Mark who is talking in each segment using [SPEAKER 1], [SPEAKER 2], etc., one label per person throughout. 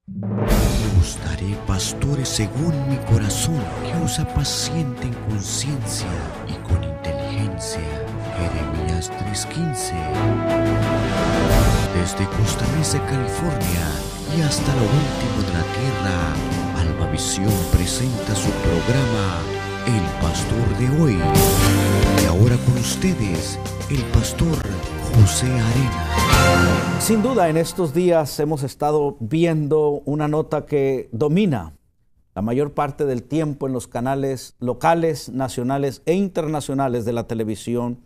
[SPEAKER 1] Os daré pastores según mi corazón, que os apacienten con ciencia y con inteligencia. Jeremías 3:15. Desde Costa Mesa, California, y hasta lo último de la tierra, Almavisión presenta su programa El Pastor de Hoy. Y ahora con ustedes, el pastor José Arena.
[SPEAKER 2] Sin duda, en estos días hemos estado viendo una nota que domina la mayor parte del tiempo en los canales locales, nacionales e internacionales de la televisión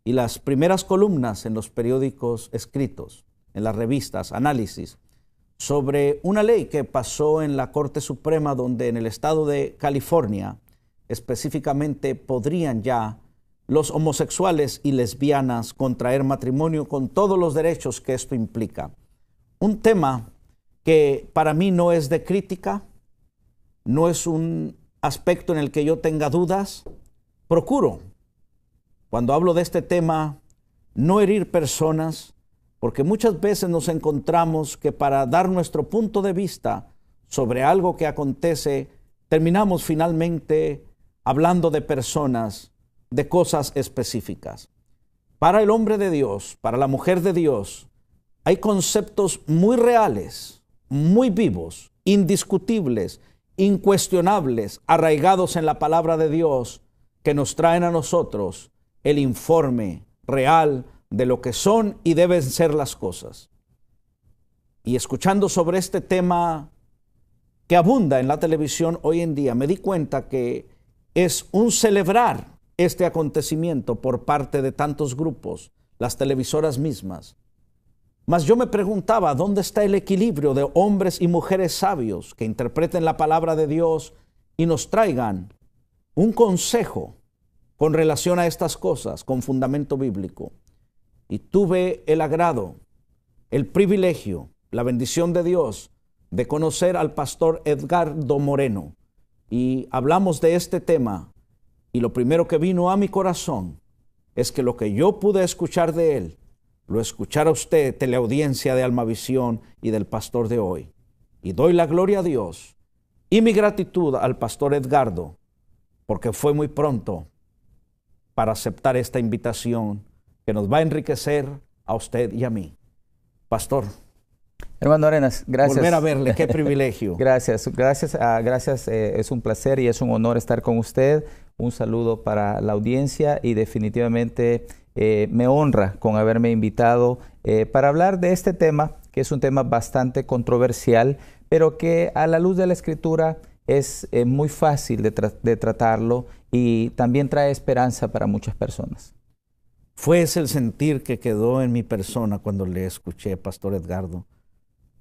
[SPEAKER 2] y las primeras columnas en los periódicos escritos, en las revistas, análisis, sobre una ley que pasó en la Corte Suprema, donde en el estado de California específicamente podrían ya los homosexuales y lesbianas contraer matrimonio con todos los derechos que esto implica. Un tema que para mí no es de crítica, no es un aspecto en el que yo tenga dudas. Procuro, cuando hablo de este tema, no herir personas, porque muchas veces nos encontramos que para dar nuestro punto de vista sobre algo que acontece, terminamos finalmente hablando de personas, de cosas específicas. Para el hombre de Dios, para la mujer de Dios, hay conceptos muy reales, muy vivos, indiscutibles, incuestionables, arraigados en la palabra de Dios, que nos traen a nosotros el informe real de lo que son y deben ser las cosas. Y escuchando sobre este tema que abunda en la televisión hoy en día, me di cuenta que es un celebrar este acontecimiento por parte de tantos grupos, las televisoras mismas. Mas yo me preguntaba, ¿dónde está el equilibrio de hombres y mujeres sabios que interpreten la palabra de Dios y nos traigan un consejo con relación a estas cosas, con fundamento bíblico? Y tuve el agrado, el privilegio, la bendición de Dios de conocer al pastor Edgardo Moreno. Y hablamos de este tema. Y lo primero que vino a mi corazón es que lo que yo pude escuchar de él, lo escuchara usted, teleaudiencia de Almavisión y del pastor de hoy. Y doy la gloria a Dios y mi gratitud al pastor Edgardo, porque fue muy pronto para aceptar esta invitación que nos va a enriquecer a usted y a mí. Pastor.
[SPEAKER 3] Hermano Arenas, gracias.
[SPEAKER 2] Volver a verle, qué privilegio.
[SPEAKER 3] Gracias. Es un placer y es un honor estar con usted. Un saludo para la audiencia y definitivamente me honra con haberme invitado para hablar de este tema, que es un tema bastante controversial, pero que a la luz de la Escritura es muy fácil de tratarlo y también trae esperanza para muchas personas.
[SPEAKER 2] Fue ese el sentir que quedó en mi persona cuando le escuché, Pastor Edgardo.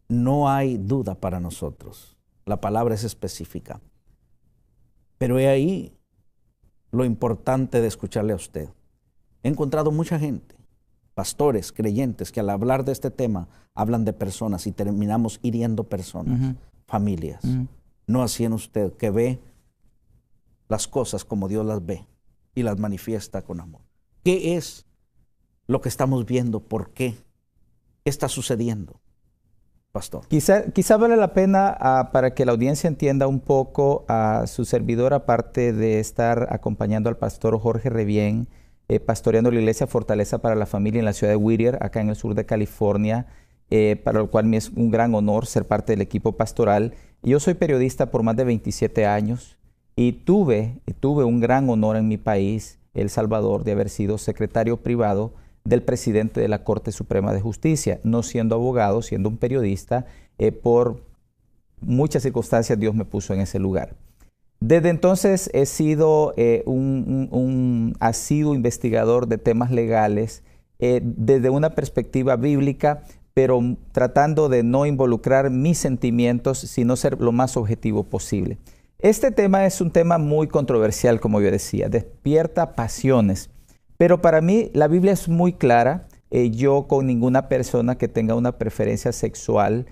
[SPEAKER 2] No hay duda para nosotros. La palabra es específica. Pero he ahí lo importante de escucharle a usted. He encontrado mucha gente, pastores, creyentes, que al hablar de este tema hablan de personas y terminamos hiriendo personas, familias. No así en usted, que ve las cosas como Dios las ve y las manifiesta con amor. ¿Qué es lo que estamos viendo? ¿Por qué? ¿Qué está sucediendo, pastor?
[SPEAKER 3] Quizá vale la pena para que la audiencia entienda un poco a su servidor, aparte de estar acompañando al pastor Jorge Revién, pastoreando la iglesia Fortaleza para la Familia en la ciudad de Whittier, acá en el sur de California, para lo cual me es un gran honor ser parte del equipo pastoral. Yo soy periodista por más de 27 años y tuve un gran honor en mi país, El Salvador, de haber sido secretario privado del presidente de la Corte Suprema de Justicia, no siendo abogado, siendo un periodista. Por muchas circunstancias Dios me puso en ese lugar. Desde entonces he sido un asiduo investigador de temas legales desde una perspectiva bíblica, pero tratando de no involucrar mis sentimientos, sino ser lo más objetivo posible. Este tema es un tema muy controversial, como yo decía, despierta pasiones. Pero para mí la Biblia es muy clara. Yo con ninguna persona que tenga una preferencia sexual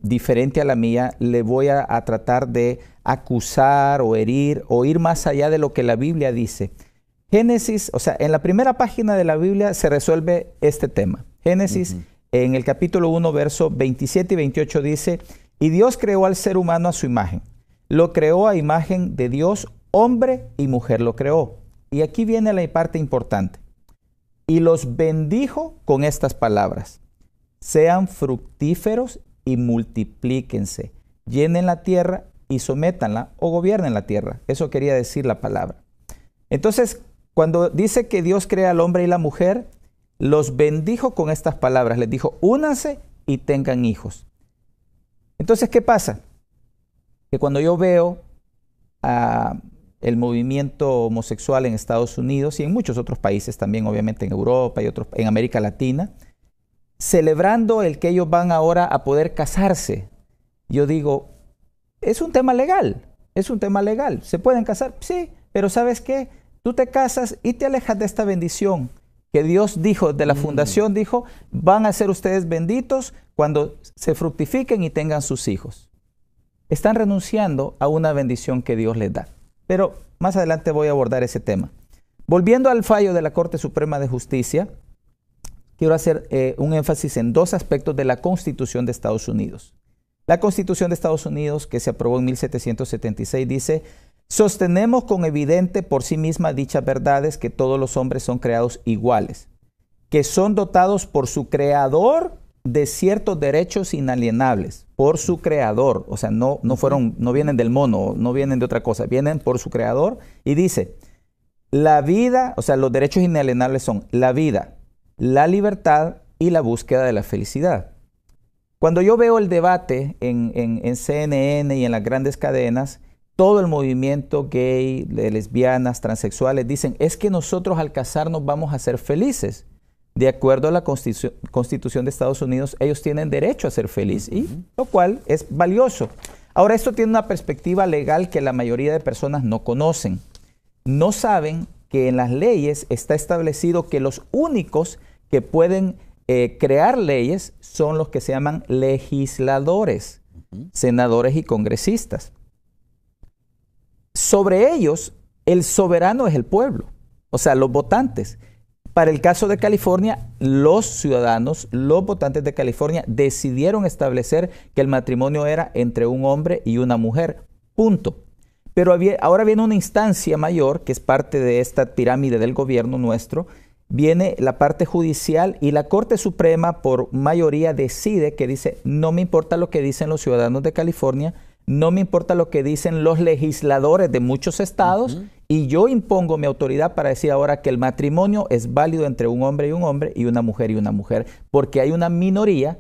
[SPEAKER 3] diferente a la mía, le voy a tratar de acusar o herir o ir más allá de lo que la Biblia dice. Génesis, o sea, en la primera página de la Biblia se resuelve este tema. Génesis en el capítulo 1, versos 27 y 28 dice, y Dios creó al ser humano a su imagen. Lo creó a imagen de Dios, hombre y mujer lo creó. Y aquí viene la parte importante. Y los bendijo con estas palabras. Sean fructíferos y multiplíquense. Llenen la tierra y sométanla o gobiernen la tierra. Eso quería decir la palabra. Entonces, cuando dice que Dios crea al hombre y la mujer, los bendijo con estas palabras. Les dijo, únanse y tengan hijos. Entonces, ¿qué pasa? Que cuando yo veo el movimiento homosexual en Estados Unidos y en muchos otros países también, obviamente en Europa y en América Latina, celebrando el que ellos van ahora a poder casarse, yo digo, es un tema legal, ¿se pueden casar? Sí, pero ¿sabes qué? Tú te casas y te alejas de esta bendición que Dios dijo, de la fundación dijo, van a ser ustedes benditos cuando se fructifiquen y tengan sus hijos. Están renunciando a una bendición que Dios les da. Pero más adelante voy a abordar ese tema. Volviendo al fallo de la Corte Suprema de Justicia, quiero hacer un énfasis en dos aspectos de la Constitución de Estados Unidos. La Constitución de Estados Unidos, que se aprobó en 1776, dice, sostenemos con evidente por sí misma dichas verdades que todos los hombres son creados iguales, que son dotados por su creador de ciertos derechos inalienables, por su creador, o sea, no vienen del mono, no vienen de otra cosa, vienen por su creador, y dice, la vida, o sea, los derechos inalienables son la vida, la libertad y la búsqueda de la felicidad. Cuando yo veo el debate en CNN y en las grandes cadenas, todo el movimiento gay, de lesbianas, transexuales, dicen, es que nosotros al casarnos vamos a ser felices. De acuerdo a la Constitución de Estados Unidos, ellos tienen derecho a ser felices, y lo cual es valioso. Ahora, esto tiene una perspectiva legal que la mayoría de personas no conocen. No saben que en las leyes está establecido que los únicos que pueden crear leyes son los que se llaman legisladores, senadores y congresistas. Sobre ellos, el soberano es el pueblo, o sea, los votantes. Para el caso de California, los ciudadanos, los votantes de California decidieron establecer que el matrimonio era entre un hombre y una mujer, punto. Pero ahora viene una instancia mayor, que es parte de esta pirámide del gobierno nuestro, viene la parte judicial y la Corte Suprema por mayoría decide que dice, no me importa lo que dicen los ciudadanos de California, no me importa lo que dicen los legisladores de muchos estados, y yo impongo mi autoridad para decir ahora que el matrimonio es válido entre un hombre y una mujer, porque hay una minoría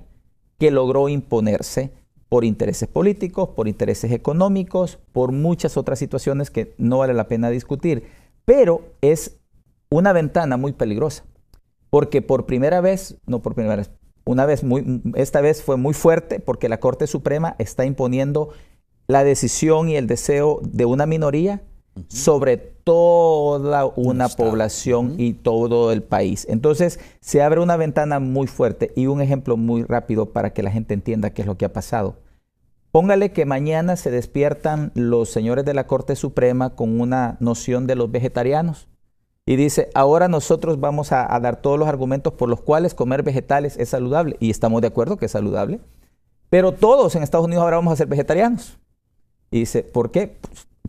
[SPEAKER 3] que logró imponerse por intereses políticos, por intereses económicos, por muchas otras situaciones que no vale la pena discutir. Pero es una ventana muy peligrosa, porque esta vez fue muy fuerte, porque la Corte Suprema está imponiendo la decisión y el deseo de una minoría sobre toda una población y todo el país. Entonces se abre una ventana muy fuerte, y un ejemplo muy rápido para que la gente entienda qué es lo que ha pasado. Póngale que mañana se despiertan los señores de la Corte Suprema con una noción de los vegetarianos y dice, ahora nosotros vamos a dar todos los argumentos por los cuales comer vegetales es saludable, y estamos de acuerdo que es saludable, pero todos en Estados Unidos ahora vamos a ser vegetarianos. Y dice, ¿por qué?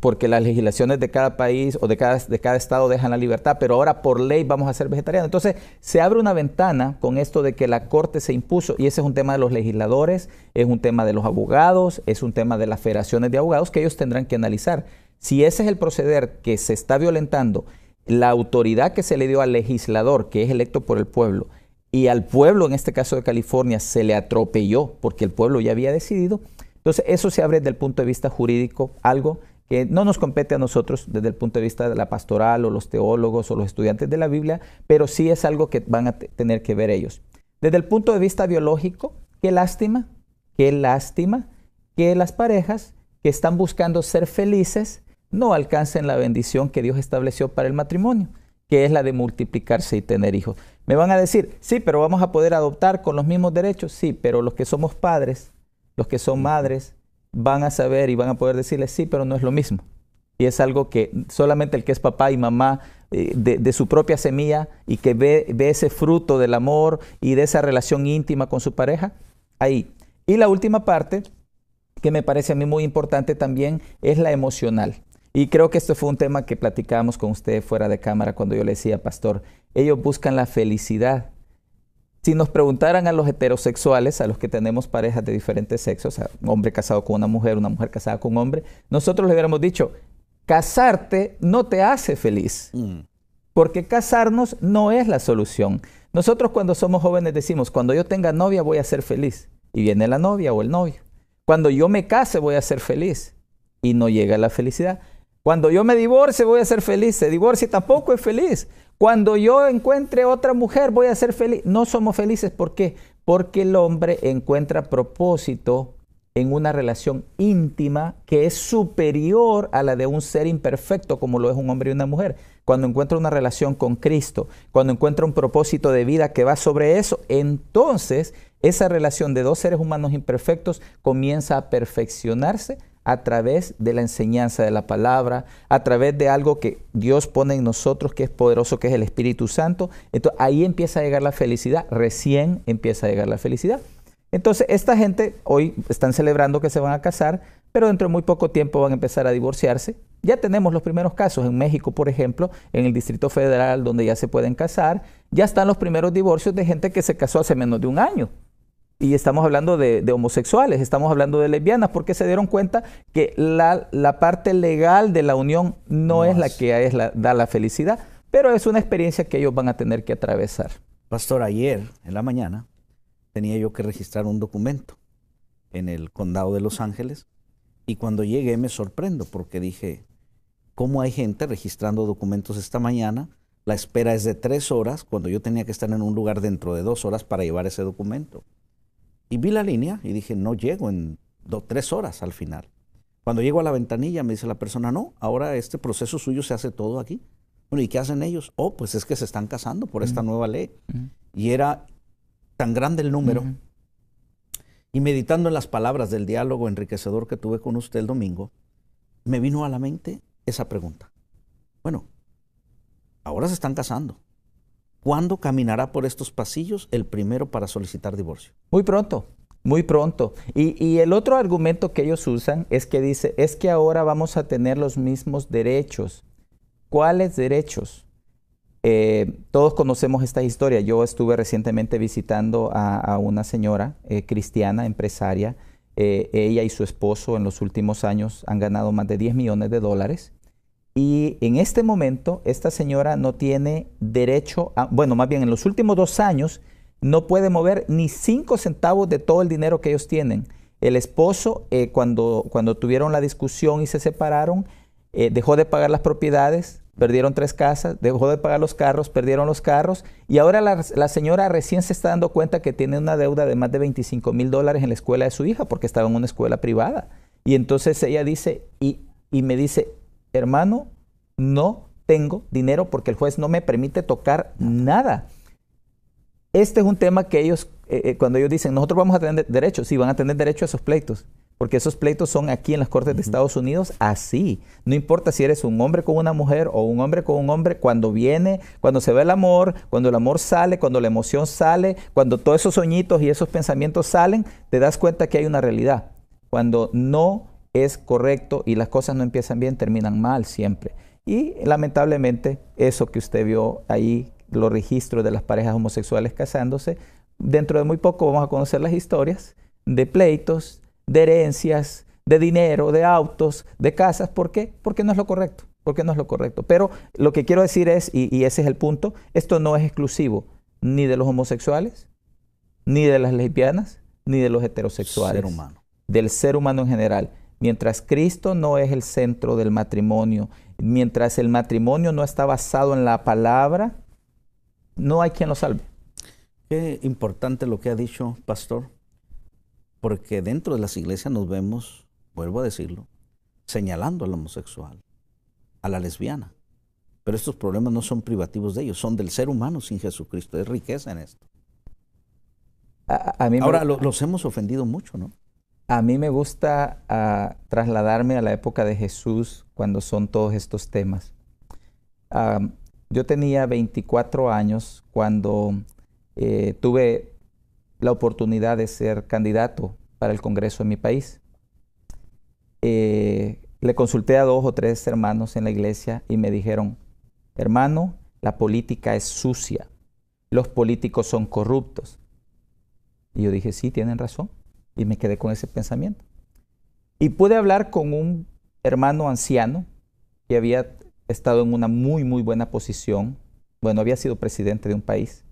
[SPEAKER 3] Porque las legislaciones de cada país o de cada estado dejan la libertad, pero ahora por ley vamos a ser vegetarianos. Entonces se abre una ventana con esto de que la Corte se impuso, y ese es un tema de los legisladores, es un tema de los abogados, es un tema de las federaciones de abogados que ellos tendrán que analizar. Si ese es el proceder que se está violentando, la autoridad que se le dio al legislador, que es electo por el pueblo, y al pueblo, en este caso de California, se le atropelló porque el pueblo ya había decidido. Entonces, eso se abre desde el punto de vista jurídico, algo que no nos compete a nosotros desde el punto de vista de la pastoral o los teólogos o los estudiantes de la Biblia, pero sí es algo que van a tener que ver ellos. Desde el punto de vista biológico, qué lástima que las parejas que están buscando ser felices no alcancen la bendición que Dios estableció para el matrimonio, que es la de multiplicarse y tener hijos. Me van a decir, sí, pero vamos a poder adoptar con los mismos derechos. Sí, pero los que somos padres, los que son madres, van a saber y van a poder decirles, sí, pero no es lo mismo. Y es algo que solamente el que es papá y mamá de su propia semilla y que ve ese fruto del amor y de esa relación íntima con su pareja, ahí. Y la última parte, que me parece a mí muy importante también, es la emocional. Y creo que esto fue un tema que platicábamos con usted fuera de cámara cuando yo le decía, pastor, ellos buscan la felicidad. Si nos preguntaran a los heterosexuales, a los que tenemos parejas de diferentes sexos, a un hombre casado con una mujer casada con un hombre, nosotros le hubiéramos dicho, casarte no te hace feliz, porque casarnos no es la solución. Nosotros cuando somos jóvenes decimos, cuando yo tenga novia voy a ser feliz, y viene la novia o el novio. Cuando yo me case voy a ser feliz, y no llega la felicidad. Cuando yo me divorcie voy a ser feliz, se divorcia y tampoco es feliz. Cuando yo encuentre otra mujer voy a ser feliz. No somos felices, ¿por qué? Porque el hombre encuentra propósito en una relación íntima que es superior a la de un ser imperfecto como lo es un hombre y una mujer. Cuando encuentra una relación con Cristo, cuando encuentra un propósito de vida que va sobre eso, entonces esa relación de dos seres humanos imperfectos comienza a perfeccionarse a través de la enseñanza de la palabra, a través de algo que Dios pone en nosotros, que es poderoso, que es el Espíritu Santo. Entonces ahí empieza a llegar la felicidad, recién empieza a llegar la felicidad. Entonces esta gente hoy están celebrando que se van a casar, pero dentro de muy poco tiempo van a empezar a divorciarse. Ya tenemos los primeros casos en México, por ejemplo, en el Distrito Federal, donde ya se pueden casar. Ya están los primeros divorcios de gente que se casó hace menos de un año. Y estamos hablando de homosexuales, estamos hablando de lesbianas, porque se dieron cuenta que la parte legal de la unión no es la que da la felicidad, pero es una experiencia que ellos van a tener que atravesar.
[SPEAKER 2] Pastor, ayer en la mañana tenía yo que registrar un documento en el condado de Los Ángeles y cuando llegué me sorprendo porque dije, ¿cómo hay gente registrando documentos esta mañana? La espera es de 3 horas cuando yo tenía que estar en un lugar dentro de 2 horas para llevar ese documento. Y vi la línea y dije, no llego en 3 horas al final. Cuando llego a la ventanilla me dice la persona, no, ahora este proceso suyo se hace todo aquí. Bueno, ¿y qué hacen ellos? Oh, pues es que se están casando por esta nueva ley. Y era tan grande el número. Y meditando en las palabras del diálogo enriquecedor que tuve con usted el domingo, me vino a la mente esa pregunta. Bueno, ahora se están casando. ¿Cuándo caminará por estos pasillos el primero para solicitar divorcio?
[SPEAKER 3] Muy pronto, muy pronto. Y el otro argumento que ellos usan es que dice, es que ahora vamos a tener los mismos derechos. ¿Cuáles derechos? Todos conocemos esta historia. Yo estuve recientemente visitando a una señora cristiana, empresaria. Ella y su esposo en los últimos años han ganado más de $10 millones. Y en este momento, esta señora no tiene derecho a, bueno, más bien en los últimos 2 años, no puede mover ni 5 centavos de todo el dinero que ellos tienen. El esposo, cuando tuvieron la discusión y se separaron, dejó de pagar las propiedades, perdieron 3 casas, dejó de pagar los carros, perdieron los carros, y ahora la señora recién se está dando cuenta que tiene una deuda de más de $25,000 en la escuela de su hija, porque estaba en una escuela privada. Y entonces ella dice, y me dice, hermano, no tengo dinero porque el juez no me permite tocar nada. Este es un tema que ellos, cuando ellos dicen, nosotros vamos a tener derechos, sí, van a tener derecho a esos pleitos, porque esos pleitos son aquí en las cortes de Estados Unidos así. No importa si eres un hombre con una mujer o un hombre con un hombre, cuando se ve el amor, cuando el amor sale, cuando la emoción sale, cuando todos esos sueñitos y esos pensamientos salen, te das cuenta que hay una realidad. Cuando no es correcto y las cosas no empiezan bien, terminan mal siempre. Y lamentablemente eso que usted vio ahí, los registros de las parejas homosexuales casándose, dentro de muy poco vamos a conocer las historias de pleitos, de herencias, de dinero, de autos, de casas. ¿Por qué? Porque no es lo correcto. Porque no es lo correcto. Pero lo que quiero decir es, y ese es el punto, esto no es exclusivo ni de los homosexuales, ni de las lesbianas, ni de los heterosexuales.
[SPEAKER 2] Ser humano.
[SPEAKER 3] Del ser humano en general. Mientras Cristo no es el centro del matrimonio, mientras el matrimonio no está basado en la palabra, no hay quien lo salve.
[SPEAKER 2] Qué importante lo que ha dicho, pastor, porque dentro de las iglesias nos vemos, vuelvo a decirlo, señalando al homosexual, a la lesbiana. Pero estos problemas no son privativos de ellos, son del ser humano sin Jesucristo. Es riqueza en esto. Ahora, los hemos ofendido mucho, ¿no?
[SPEAKER 3] A mí me gusta trasladarme a la época de Jesús cuando son todos estos temas. Yo tenía 24 años cuando tuve la oportunidad de ser candidato para el Congreso en mi país. Le consulté a 2 o 3 hermanos en la iglesia y me dijeron, hermano, la política es sucia, los políticos son corruptos. Y yo dije, sí, tienen razón. Y me quedé con ese pensamiento. Y pude hablar con un hermano anciano que había estado en una muy buena posición. Bueno, había sido presidente de un país.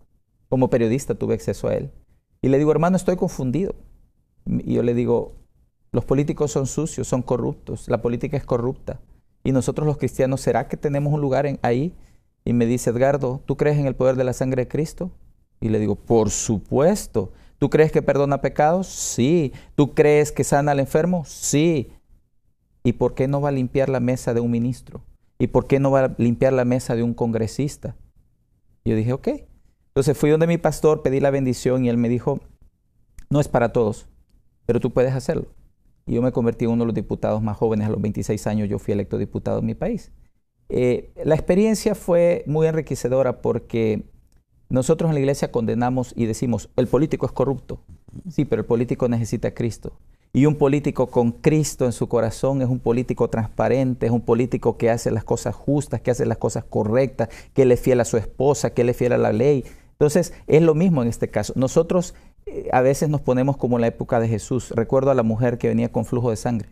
[SPEAKER 3] Como periodista tuve acceso a él. Y le digo, hermano, estoy confundido. Y yo le digo, los políticos son sucios, son corruptos, la política es corrupta. Y nosotros los cristianos, ¿será que tenemos un lugar ahí? Y me dice, Edgardo, ¿tú crees en el poder de la sangre de Cristo? Y le digo, por supuesto. ¿Tú crees que perdona pecados? Sí. ¿Tú crees que sana al enfermo? Sí. ¿Y por qué no va a limpiar la mesa de un ministro? ¿Y por qué no va a limpiar la mesa de un congresista? Y yo dije, ok. Entonces fui donde mi pastor, pedí la bendición y él me dijo, no es para todos, pero tú puedes hacerlo. Y yo me convertí en uno de los diputados más jóvenes. A los 26 años yo fui electo diputado en mi país. La experiencia fue muy enriquecedora porque nosotros en la iglesia condenamos y decimos, el político es corrupto. Sí, pero el político necesita a Cristo. Y un político con Cristo en su corazón es un político transparente, es un político que hace las cosas justas, que hace las cosas correctas, que le es fiel a su esposa, que le es fiel a la ley. Entonces, es lo mismo en este caso. Nosotros a veces nos ponemos como en la época de Jesús. Recuerdo a la mujer que venía con flujo de sangre.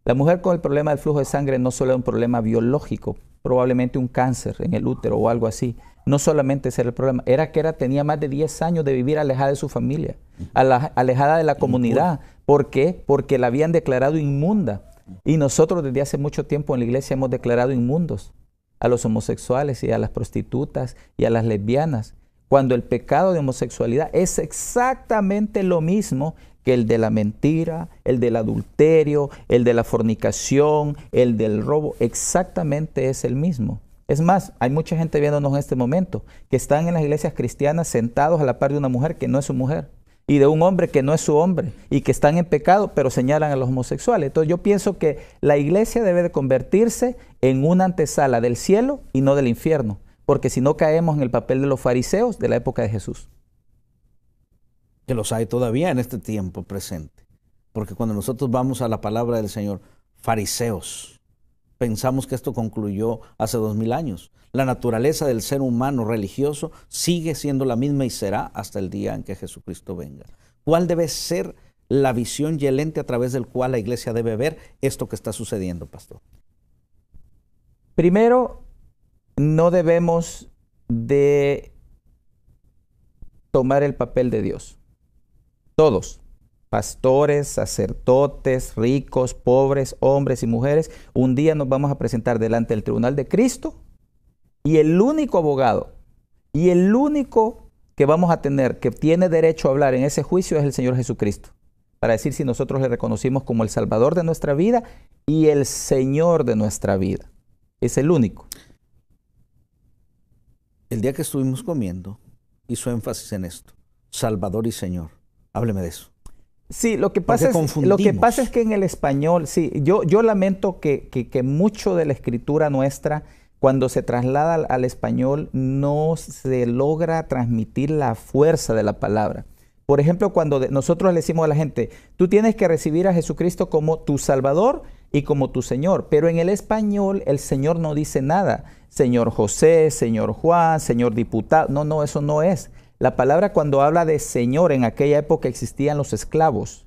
[SPEAKER 3] La mujer con el problema del flujo de sangre no solo era un problema biológico, probablemente un cáncer en el útero o algo así. No solamente ese era el problema, era que tenía más de 10 años de vivir alejada de su familia, alejada de la comunidad. ¿Por qué? Porque la habían declarado inmunda. Y nosotros desde hace mucho tiempo en la iglesia hemos declarado inmundos a los homosexuales y a las prostitutas y a las lesbianas, cuando el pecado de homosexualidad es exactamente lo mismo que el de la mentira, el del adulterio, el de la fornicación, el del robo, exactamente es el mismo. Es más, hay mucha gente viéndonos en este momento que están en las iglesias cristianas sentados a la par de una mujer que no es su mujer y de un hombre que no es su hombre y que están en pecado, pero señalan a los homosexuales. Entonces yo pienso que la iglesia debe de convertirse en una antesala del cielo y no del infierno, porque si no caemos en el papel de los fariseos de la época de Jesús.
[SPEAKER 2] Que los hay todavía en este tiempo presente. Porque cuando nosotros vamos a la palabra del Señor, fariseos, pensamos que esto concluyó hace 2000 años. La naturaleza del ser humano religioso sigue siendo la misma y será hasta el día en que Jesucristo venga. ¿Cuál debe ser la visión y el lente a través del cual la iglesia debe ver esto que está sucediendo, pastor?
[SPEAKER 3] Primero, no debemos de tomar el papel de Dios. Todos, pastores, sacerdotes, ricos, pobres, hombres y mujeres, un día nos vamos a presentar delante del tribunal de Cristo y el único abogado y el único que vamos a tener que tiene derecho a hablar en ese juicio es el Señor Jesucristo, para decir si nosotros le reconocimos como el Salvador de nuestra vida y el Señor de nuestra vida. Es el único.
[SPEAKER 2] El día que estuvimos comiendo hizo énfasis en esto, Salvador y Señor. Hábleme de eso.
[SPEAKER 3] Sí, lo que pasa es que en el español, sí, yo lamento que mucho de la escritura nuestra, cuando se traslada al español, no se logra transmitir la fuerza de la palabra. Por ejemplo, cuando nosotros le decimos a la gente, tú tienes que recibir a Jesucristo como tu Salvador y como tu Señor. Pero en el español el Señor no dice nada. Señor José, Señor Juan, Señor diputado. No, eso no es. La palabra cuando habla de Señor, en aquella época existían los esclavos,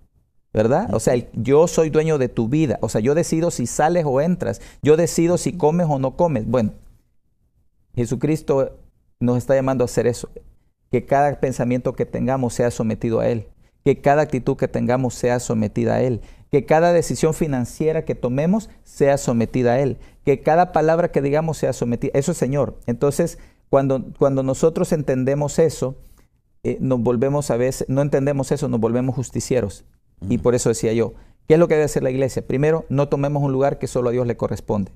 [SPEAKER 3] ¿verdad? O sea, yo soy dueño de tu vida. O sea, yo decido si sales o entras. Yo decido si comes o no comes. Bueno, Jesucristo nos está llamando a hacer eso. Que cada pensamiento que tengamos sea sometido a Él. Que cada actitud que tengamos sea sometida a Él. Que cada decisión financiera que tomemos sea sometida a Él. Que cada palabra que digamos sea sometida. Eso es Señor. Entonces, cuando nosotros entendemos eso, nos volvemos a veces, no entendemos eso, nos volvemos justicieros. Y por eso decía yo, ¿qué es lo que debe hacer la iglesia? Primero, no tomemos un lugar que solo a Dios le corresponde.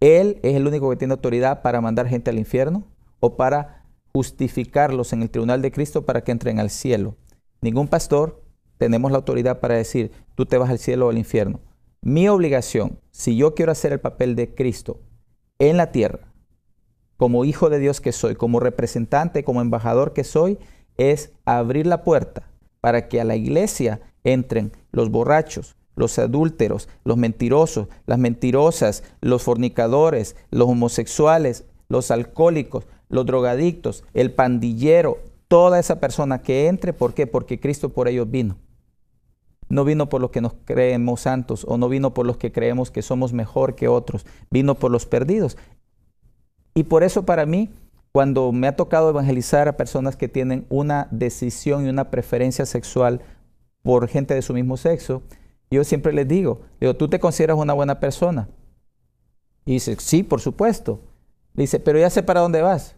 [SPEAKER 3] Él es el único que tiene autoridad para mandar gente al infierno o para justificarlos en el tribunal de Cristo para que entren al cielo. Ningún pastor tenemos la autoridad para decir, tú te vas al cielo o al infierno. Mi obligación, si yo quiero hacer el papel de Cristo en la tierra, como hijo de Dios que soy, como representante, como embajador que soy, es abrir la puerta para que a la iglesia entren los borrachos, los adúlteros, los mentirosos, las mentirosas, los fornicadores, los homosexuales, los alcohólicos, los drogadictos, el pandillero, toda esa persona que entre. ¿Por qué? Porque Cristo por ellos vino. No vino por los que nos creemos santos, o no vino por los que creemos que somos mejor que otros, vino por los perdidos. Y por eso para mí, cuando me ha tocado evangelizar a personas que tienen una decisión y una preferencia sexual por gente de su mismo sexo, yo siempre les digo, ¿tú te consideras una buena persona? Y dice, sí, por supuesto. Le dice, pero ya sé para dónde vas,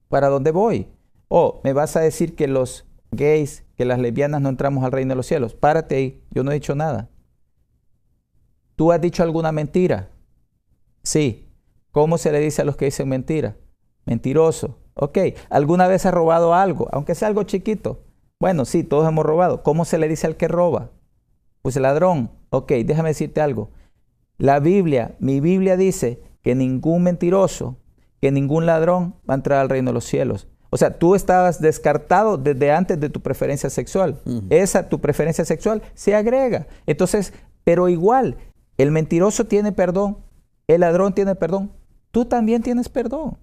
[SPEAKER 3] para dónde voy. O me vas a decir que los gays, que las lesbianas no entramos al reino de los cielos. Párate ahí, yo no he dicho nada. ¿Tú has dicho alguna mentira? Sí. ¿Cómo se le dice a los que dicen mentira? Mentiroso. Ok. ¿Alguna vez has robado algo? Aunque sea algo chiquito. Bueno, sí, todos hemos robado. ¿Cómo se le dice al que roba? Pues ladrón. Ok, déjame decirte algo. La Biblia, mi Biblia dice que ningún mentiroso, que ningún ladrón va a entrar al reino de los cielos. O sea, tú estabas descartado desde antes de tu preferencia sexual. Esa, tu preferencia sexual, se agrega. Entonces, pero igual, el mentiroso tiene perdón, el ladrón tiene perdón. Tú también tienes perdón.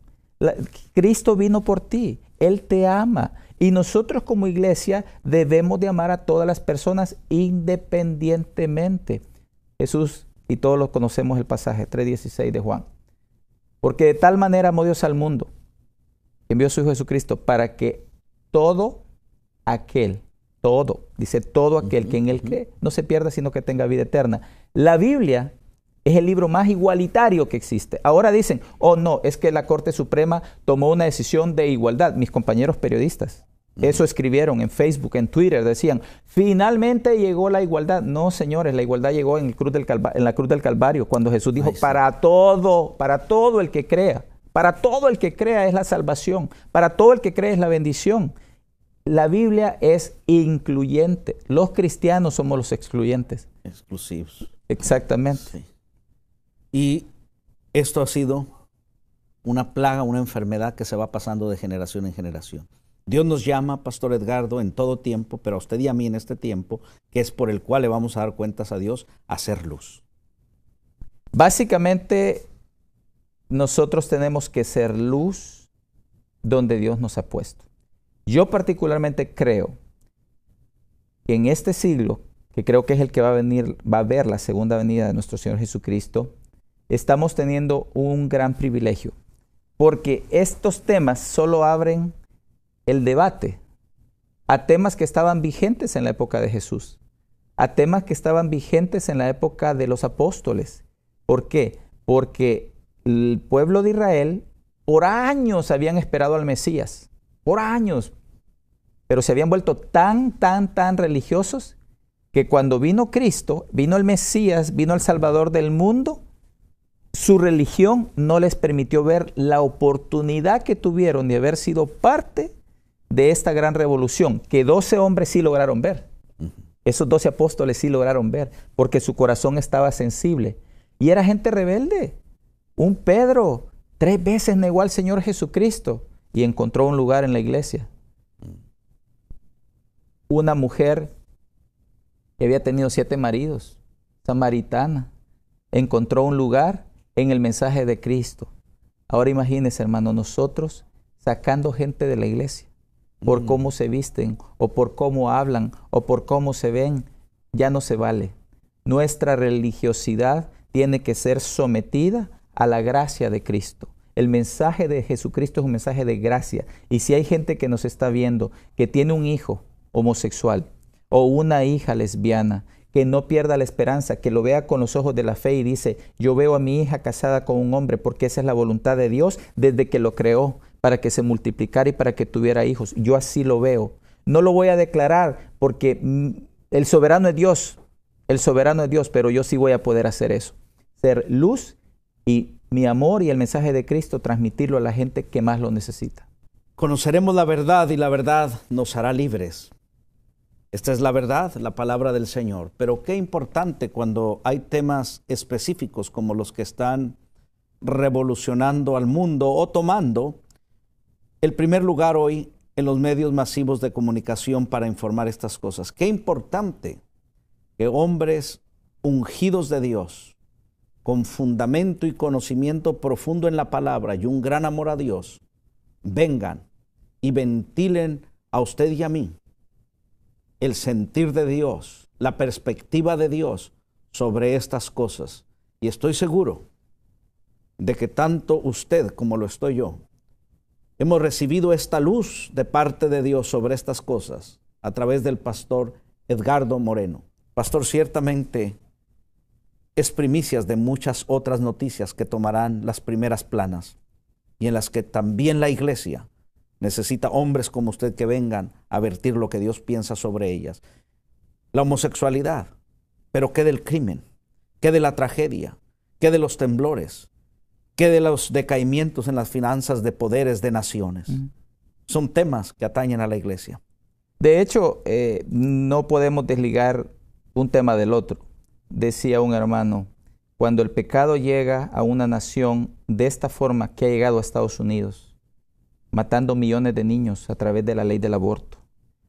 [SPEAKER 3] Cristo vino por ti. Él te ama. Y nosotros como iglesia debemos de amar a todas las personas independientemente. Jesús, y todos lo conocemos el pasaje 3:16 de Juan. Porque de tal manera amó Dios al mundo, envió a su Hijo Jesucristo para que todo aquel que en Él cree, no se pierda, sino que tenga vida eterna. La Biblia es el libro más igualitario que existe. Ahora dicen, oh no, es que la Corte Suprema tomó una decisión de igualdad. Mis compañeros periodistas, eso escribieron en Facebook, en Twitter, decían, finalmente llegó la igualdad. No, señores, la igualdad llegó en la cruz del Calvario, cuando Jesús dijo, para todo el que crea. Para todo el que crea es la salvación. Para todo el que cree es la bendición. La Biblia es incluyente. Los cristianos somos los excluyentes.
[SPEAKER 2] Exclusivos.
[SPEAKER 3] Exactamente.
[SPEAKER 2] Sí. Y esto ha sido una plaga, una enfermedad que se va pasando de generación en generación. Dios nos llama, Pastor Edgardo, en todo tiempo, pero a usted y a mí en este tiempo, que es por el cual le vamos a dar cuentas a Dios, a hacer luz.
[SPEAKER 3] Básicamente, nosotros tenemos que ser luz donde Dios nos ha puesto. Yo particularmente creo que en este siglo, que creo que es el que va a ver la segunda venida de nuestro Señor Jesucristo, estamos teniendo un gran privilegio, porque estos temas solo abren el debate a temas que estaban vigentes en la época de Jesús, a temas que estaban vigentes en la época de los apóstoles. ¿Por qué? Porque el pueblo de Israel por años habían esperado al Mesías, por años, pero se habían vuelto tan religiosos que cuando vino Cristo, vino el Mesías, vino el Salvador del mundo, su religión no les permitió ver la oportunidad que tuvieron de haber sido parte de esta gran revolución, que 12 hombres sí lograron ver. Esos 12 apóstoles sí lograron ver, porque su corazón estaba sensible. Y era gente rebelde. Un Pedro 3 veces negó al Señor Jesucristo y encontró un lugar en la iglesia. Una mujer que había tenido 7 maridos, samaritana, encontró un lugar en el mensaje de Cristo. Ahora imagínense, hermano, nosotros sacando gente de la iglesia por cómo se visten, o por cómo hablan, o por cómo se ven, ya no se vale. Nuestra religiosidad tiene que ser sometida a la gracia de Cristo. El mensaje de Jesucristo es un mensaje de gracia. Y si hay gente que nos está viendo, que tiene un hijo homosexual, o una hija lesbiana, que no pierda la esperanza, que lo vea con los ojos de la fe y dice, yo veo a mi hija casada con un hombre porque esa es la voluntad de Dios desde que lo creó, para que se multiplicara y para que tuviera hijos. Yo así lo veo. No lo voy a declarar porque el soberano es Dios, pero yo sí voy a poder hacer eso. Ser luz y mi amor y el mensaje de Cristo transmitirlo a la gente que más lo necesita.
[SPEAKER 2] Conoceremos la verdad y la verdad nos hará libres. Esta es la verdad, la palabra del Señor. Pero qué importante cuando hay temas específicos como los que están revolucionando al mundo o tomando el primer lugar hoy en los medios masivos de comunicación para informar estas cosas. Qué importante que hombres ungidos de Dios, con fundamento y conocimiento profundo en la palabra y un gran amor a Dios, vengan y ventilen a usted y a mí el sentir de Dios, la perspectiva de Dios sobre estas cosas. Y estoy seguro de que tanto usted como lo estoy yo, hemos recibido esta luz de parte de Dios sobre estas cosas a través del pastor Edgardo Moreno. Pastor, ciertamente es primicias de muchas otras noticias que tomarán las primeras planas y en las que también la iglesia necesita hombres como usted que vengan a vertir lo que Dios piensa sobre ellas. La homosexualidad, pero ¿qué del crimen? ¿Qué de la tragedia? ¿Qué de los temblores? ¿Qué de los decaimientos en las finanzas de poderes de naciones? Son temas que atañen a la iglesia.
[SPEAKER 3] De hecho, no podemos desligar un tema del otro. Decía un hermano, cuando el pecado llega a una nación de esta forma que ha llegado a Estados Unidos, matando millones de niños a través de la ley del aborto,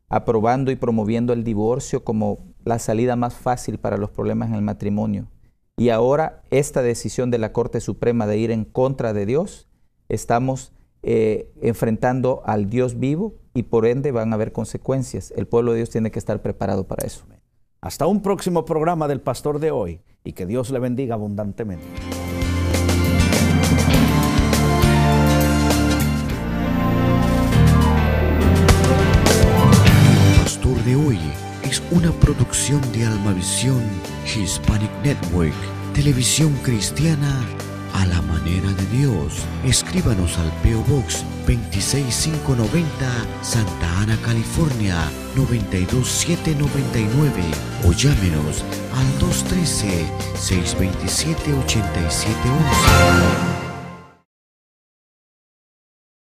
[SPEAKER 3] aprobando y promoviendo el divorcio como la salida más fácil para los problemas en el matrimonio, y ahora esta decisión de la Corte Suprema de ir en contra de Dios, estamos enfrentando al Dios vivo y por ende van a haber consecuencias. El pueblo de Dios tiene que estar preparado para eso.
[SPEAKER 2] Hasta un próximo programa del Pastor de Hoy y que Dios le bendiga abundantemente.
[SPEAKER 1] El Pastor de Hoy es una producción de Almavisión Hispanic Network, televisión cristiana a la manera de Dios. Escríbanos al P.O. Box 26590, Santa Ana, California 92799 o llámenos al 213-627-8711.